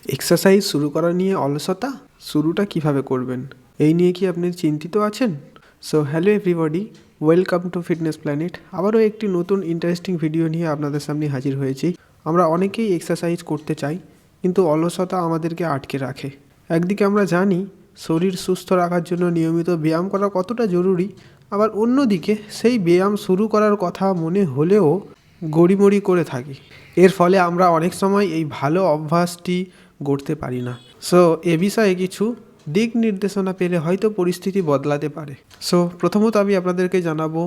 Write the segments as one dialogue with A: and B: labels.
A: Exercise শুরু করা নিয়ে অলসতা, শুরুটা কিভাবে করবেন এই নিয়ে কি আপনি চিন্তিত আছেন? So hello everybody, welcome to fitness planet. আবারও একটি নতুন ইন্টারেস্টিং ভিডিও নিয়ে আপনাদের সামনে হাজির হয়েছি। আমরা অনেকেই এক্সারসাইজ করতে চাই, কিন্তু অলসতা আমাদেরকে আটকে রাখে। একদিকে আমরা জানি শরীর সুস্থ রাখার জন্য নিয়মিত ব্যায়াম করা কতটা জরুরি, আবার অন্যদিকে সেই ব্যায়াম শুরু করার কথা মনে হলেও গড়িমড়ি করে থাকি। এর ফলে আমরা অনেক সময় এই ভালো অভ্যাসটি গড়তে পারি না। সো এ বিষয়ে কিছু দিক নির্দেশনা পেলে হয়তো পরিস্থিতি বদলাতে পারে। সো প্রথমত আমি আপনাদেরকে জানাবো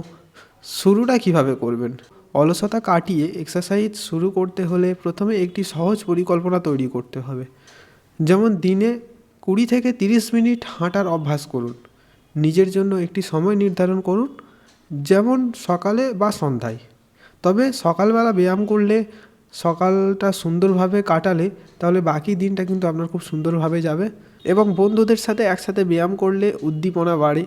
A: শুরুটা কিভাবে করবেন। অলসতা কাটিয়ে এক্সারসাইজ শুরু করতে হলে প্রথমে একটি সহজ পরিকল্পনা তৈরি করতে হবে। যেমন দিনে 20 থেকে 30 মিনিট হাঁটার অভ্যাস করুন। নিজের জন্য একটি সময় নির্ধারণ করুন, যেমন সকালে বা সন্ধ্যায়। তবে সকালবেলা ব্যায়াম করলে, সকালটা সুন্দরভাবে কাটালে, তাহলে বাকি দিনটা কিন্তু আপনার খুব সুন্দরভাবে যাবে। এবং বন্ধুদের সাথে একসাথে ব্যায়াম করলে উদ্দীপনা বাড়ে।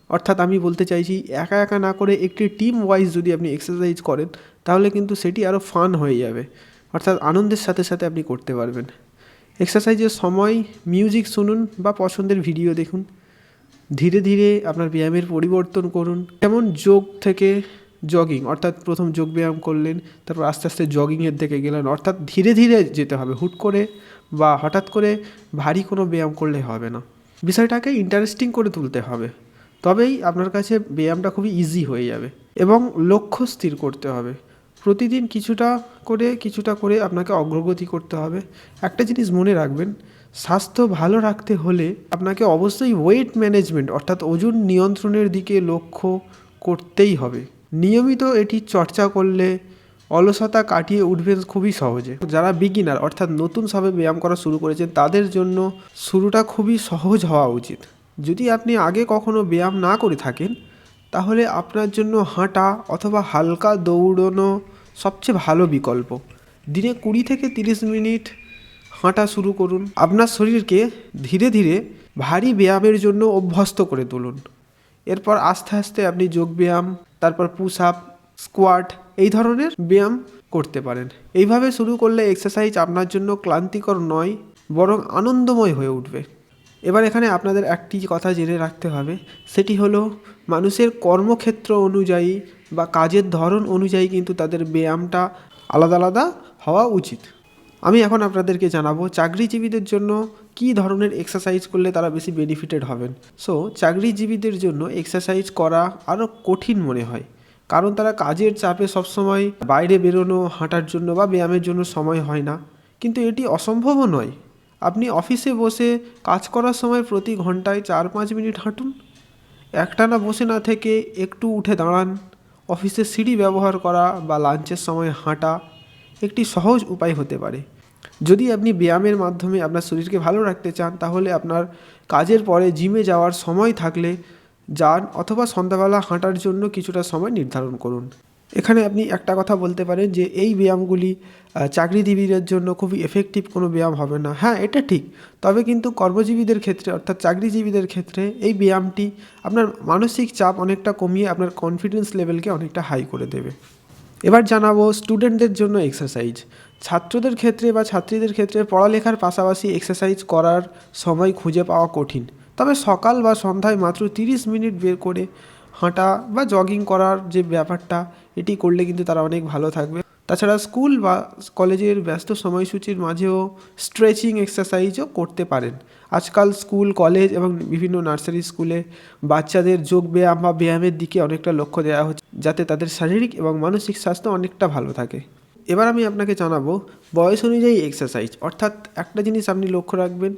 A: অর্থাৎ আমি বলতে চাইছি, একা একা না করে একটি টিম ওয়াইজ যদি আপনি এক্সারসাইজ করেন, তাহলে কিন্তু সেটি আরও ফান হয়ে যাবে। অর্থাৎ আনন্দের সাথে সাথে আপনি করতে পারবেন। এক্সারসাইজের সময় মিউজিক শুনুন বা পছন্দের ভিডিও দেখুন। ধীরে ধীরে আপনার ব্যায়ামের পরিবর্তন করুন। যেমন যোগ থেকে জগিং, অর্থাৎ প্রথম যোগ ব্যায়াম করলেন, তারপর আস্তে আস্তে জগিংয়ের দিকে গেলেন। অর্থাৎ ধীরে ধীরে যেতে হবে, হুট করে বা হঠাৎ করে ভারী কোনো ব্যায়াম করলে হবে না। বিষয়টাকে ইন্টারেস্টিং করে তুলতে হবে, তবেই আপনার কাছে ব্যায়ামটা খুবই ইজি হয়ে যাবে। এবং লক্ষ্য স্থির করতে হবে। প্রতিদিন কিছুটা করে আপনাকে অগ্রগতি করতে হবে। একটা জিনিস মনে রাখবেন, স্বাস্থ্য ভালো রাখতে হলে আপনাকে অবশ্যই ওয়েট ম্যানেজমেন্ট, অর্থাৎ ওজন নিয়ন্ত্রণের দিকে লক্ষ্য করতেই হবে। নিয়মিত এটি চর্চা করলে অলসতা কাটিয়ে উঠবেন খুবই সহজে। যারা বিগিনার, অর্থাৎ নতুন সবে ব্যায়াম করা শুরু করেছেন, তাদের জন্য শুরুটা খুবই সহজ হওয়া উচিত। যদি আপনি আগে কখনো ব্যায়াম না করে থাকেন, তাহলে আপনার জন্য হাঁটা অথবা হালকা দৌড়ানো সবচেয়ে ভালো বিকল্প। দিনে 20 থেকে 30 মিনিট হাঁটা শুরু করুন। আপনার শরীরকে ধীরে ধীরে ভারী ব্যায়ামের জন্য অভ্যস্ত করে তুলুন। এরপর আস্তে আস্তে আপনি যোগব্যায়াম, তারপর পুশ আপ, স্কোয়াট, এই ধরনের ব্যায়াম করতে পারেন। এইভাবে শুরু করলে এক্সারসাইজ আপনার জন্য ক্লান্তিকর নয়, বরং আনন্দময় হয়ে উঠবে। এবার এখানে আপনাদের একটি কথা জেনে রাখতে হবে, সেটি হলো মানুষের কর্মক্ষেত্র অনুযায়ী বা কাজের ধরন অনুযায়ী কিন্তু তাদের ব্যায়ামটা আলাদা আলাদা হওয়া উচিত। আমি এখন আপনাদেরকে জানাবো চাকরিজীবীদের জন্য কী ধরনের এক্সারসাইজ করলে তারা বেশি বেনিফিটেড হবেন। সো চাকরিজীবীদের জন্য এক্সারসাইজ করা আরও কঠিন মনে হয়, কারণ তারা কাজের চাপে সবসময় বাইরে বেরোনো, হাঁটার জন্য বা ব্যায়ামের জন্য সময় হয় না। কিন্তু এটি অসম্ভবও নয়। আপনি অফিসে বসে কাজ করার সময় প্রতি ঘন্টায় 4-5 মিনিট হাঁটুন। একটানা বসে না থেকে একটু উঠে দাঁড়ান। অফিসে সিঁড়ি ব্যবহার করা বা লাঞ্চের সময় হাঁটা একটি সহজ উপায় হতে পারে। যদি আপনি ব্যায়ামের মাধ্যমে আপনার শরীরকে ভালো রাখতে চান, তাহলে আপনার কাজের পরে জিমে যাওয়ার সময় থাকলে যান, অথবা সন্ধ্যাবেলা হাঁটার জন্য কিছুটা সময় নির্ধারণ করুন। এখানে আপনি একটা কথা বলতে পারেন যে এই ব্যায়ামগুলি চাকরিজীবীদের জন্য খুবই এফেক্টিভ কোনো ব্যায়াম হবে না। হ্যাঁ, এটা ঠিক। তবে কিন্তু কর্মজীবীদের ক্ষেত্রে, অর্থাৎ চাকরিজীবীদের ক্ষেত্রে এই ব্যায়ামটি আপনার মানসিক চাপ অনেকটা কমিয়ে আপনার কনফিডেন্স লেভেলকে অনেকটা হাই করে দেবে। এবার জানাবো স্টুডেন্টদের জন্য এক্সারসাইজ। ছাত্রদের ক্ষেত্রে বা ছাত্রীদের ক্ষেত্রে পড়ালেখার পাশাপাশি এক্সারসাইজ করার সময় খুঁজে পাওয়া কঠিন। তবে সকাল বা সন্ধ্যায় মাত্র 30 মিনিট বের করে হাঁটা বা জগিং করার যে ব্যাপারটা, এটি করলে কিন্তু তারা অনেক ভালো থাকবে। তাছাড়া স্কুল বা কলেজের ব্যস্ত সময়সূচির মাঝেও স্ট্রেচিং এক্সারসাইজও করতে পারেন। আজকাল স্কুল, কলেজ এবং বিভিন্ন নার্সারি স্কুলে বাচ্চাদের যোগ ব্যায়াম বা ব্যায়ামের দিকে অনেকটা লক্ষ্য দেওয়া হচ্ছে, যাতে তাদের শারীরিক এবং মানসিক স্বাস্থ্য অনেকটা ভালো থাকে। এবার আমি আপনাকে জানাবো বয়স অনুযায়ী এক্সারসাইজ। অর্থাৎ একটা জিনিস আপনি লক্ষ্য রাখবেন,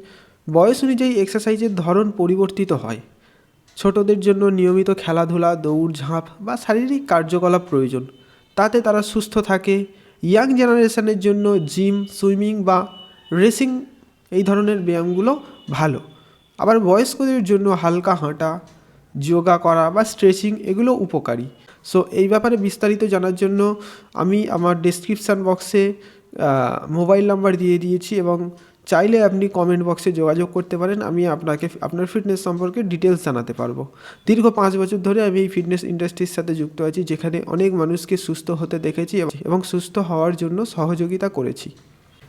A: বয়স অনুযায়ী এক্সারসাইজের ধরন পরিবর্তিত হয়। ছোটদের জন্য নিয়মিত খেলাধুলা, দৌড়ঝাঁপ বা শারীরিক কার্যকলাপ প্রয়োজন, তাতে তারা সুস্থ থাকে। ইয়াং জেনারেশনের জন্য জিম, সুইমিং বা রেসিং, এই ধরনের ব্যায়ামগুলো ভালো। আবার বয়স্কদের জন্য হালকা হাঁটা, যোগা করা বা স্ট্রেচিং, এগুলো উপকারী। সো এই ব্যাপারে বিস্তারিত জানার জন্য আমি আমার ডেসক্রিপশান বক্সে মোবাইল নাম্বার দিয়ে দিয়েছি, এবং চাইলে আপনি কমেন্ট বক্সে যোগাযোগ করতে পারেন। আমি আপনাকে আপনার ফিটনেস সম্পর্কে ডিটেলস জানাতে পারবো। দীর্ঘ 5 বছর ধরে আমি এই ফিটনেস ইন্ডাস্ট্রির সাথে যুক্ত আছি, যেখানে অনেক মানুষকে সুস্থ হতে দেখেছি এবং সুস্থ হওয়ার জন্য সহযোগিতা করেছি।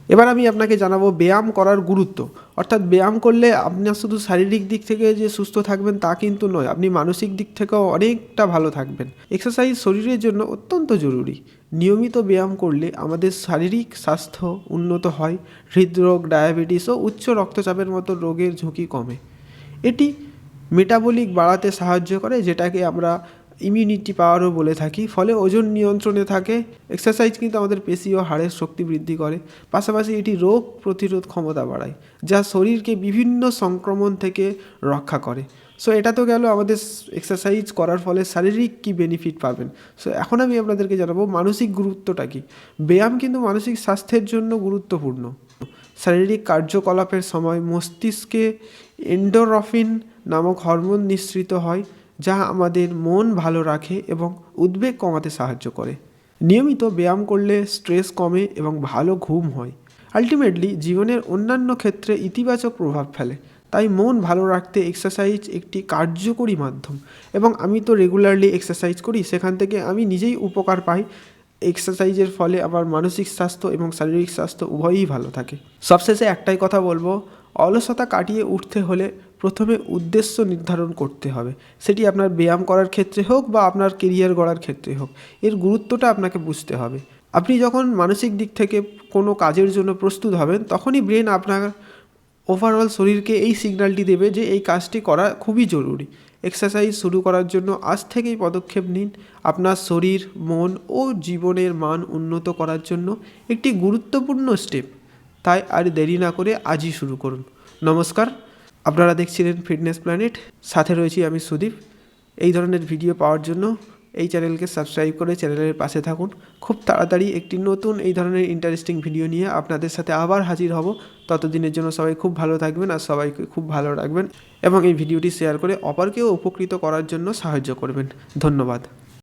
A: এবার আমি আপনাকে জানাবো ব্যায়াম করার গুরুত্ব। অর্থাৎ ব্যায়াম করলে আপনার শুধু শারীরিক দিক থেকে যে সুস্থ থাকবেন তা কিন্তু নয়, আপনি মানসিক দিক থেকেও অনেকটা ভালো থাকবেন। এক্সারসাইজ শরীরের জন্য অত্যন্ত জরুরি। নিয়মিত ব্যায়াম করলে আমাদের শারীরিক স্বাস্থ্য উন্নত হয়, হৃদরোগ, ডায়াবেটিস ও উচ্চ রক্তচাপের মতো রোগের ঝুঁকি কমে। এটি মেটাবলিক বাড়াতে সাহায্য করে, যেটাকে আমরা ইমিউনিটি পাওয়ারও বলে থাকি। ফলে ওজন নিয়ন্ত্রণে থাকে। এক্সারসাইজ কিন্তু আমাদের পেশি ও হাড়ের শক্তি বৃদ্ধি করে। পাশাপাশি এটি রোগ প্রতিরোধ ক্ষমতা বাড়ায়, যা শরীরকে বিভিন্ন সংক্রমণ থেকে রক্ষা করে। সো এটা তো গেল আমাদের এক্সারসাইজ করার ফলে শারীরিক কী বেনিফিট পাবেন। সো এখন আমি আপনাদেরকে জানাবো মানসিক গুরুত্বটা কী। ব্যায়াম কিন্তু মানসিক স্বাস্থ্যের জন্য গুরুত্বপূর্ণ। শারীরিক কার্যকলাপের সময় মস্তিষ্কে এন্ডোরফিন নামক হরমোন নিঃসৃত হয়, যা আমাদের মন ভালো রাখে এবং উদ্বেগ কমাতে সাহায্য করে। নিয়মিত ব্যায়াম করলে স্ট্রেস কমে এবং ভালো ঘুম হয়। আলটিমেটলি জীবনের অন্যান্য ক্ষেত্রে ইতিবাচক প্রভাব ফেলে। তাই মন ভালো রাখতে এক্সারসাইজ একটি কার্যকরী মাধ্যম। এবং আমি তো রেগুলারলি এক্সারসাইজ করি, সেখান থেকে আমি নিজেই উপকার পাই। এক্সারসাইজের ফলে আমার মানসিক স্বাস্থ্য এবং শারীরিক স্বাস্থ্য উভয়ই ভালো থাকে। সবশেষে একটাই কথা বলবো, অলসতা কাটিয়ে উঠতে হলে প্রথমে উদ্দেশ্য নির্ধারণ করতে হবে। সেটি আপনার ব্যায়াম করার ক্ষেত্রে হোক বা আপনার কেরিয়ার গড়ার ক্ষেত্রে হোক, এর গুরুত্বটা আপনাকে বুঝতে হবে। আপনি যখন মানসিক দিক থেকে কোনো কাজের জন্য প্রস্তুত হবেন, তখনই ব্রেন আপনার ওভারঅল শরীরকে এই সিগন্যালটি দেবে যে এই কাজটি করা খুবই জরুরি। এক্সারসাইজ শুরু করার জন্য আজ থেকেই পদক্ষেপ নিন। আপনার শরীর, মন ও জীবনের মান উন্নত করার জন্য একটি গুরুত্বপূর্ণ স্টেপ। তাই আর দেরি না করে আজই শুরু করুন। নমস্কার, আপনারা দেখছিলেন ফিটনেস প্ল্যানেট, সাথে রয়েছি আমি সুদীপ। এই ধরনের ভিডিও পাওয়ার জন্য এই চ্যানেলকে সাবস্ক্রাইব করে চ্যানেলের পাশে থাকুন। খুব তাড়াতাড়ি একটি নতুন এই ধরনের ইন্টারেস্টিং ভিডিও নিয়ে আপনাদের সাথে আবার হাজির হব। ততদিনের জন্য সবাই খুব ভালো থাকবেন আর সবাইকে খুব ভালো রাখবেন এবং এই ভিডিওটি শেয়ার করে অপরকেও উপকৃত করার জন্য সাহায্য করবেন। ধন্যবাদ।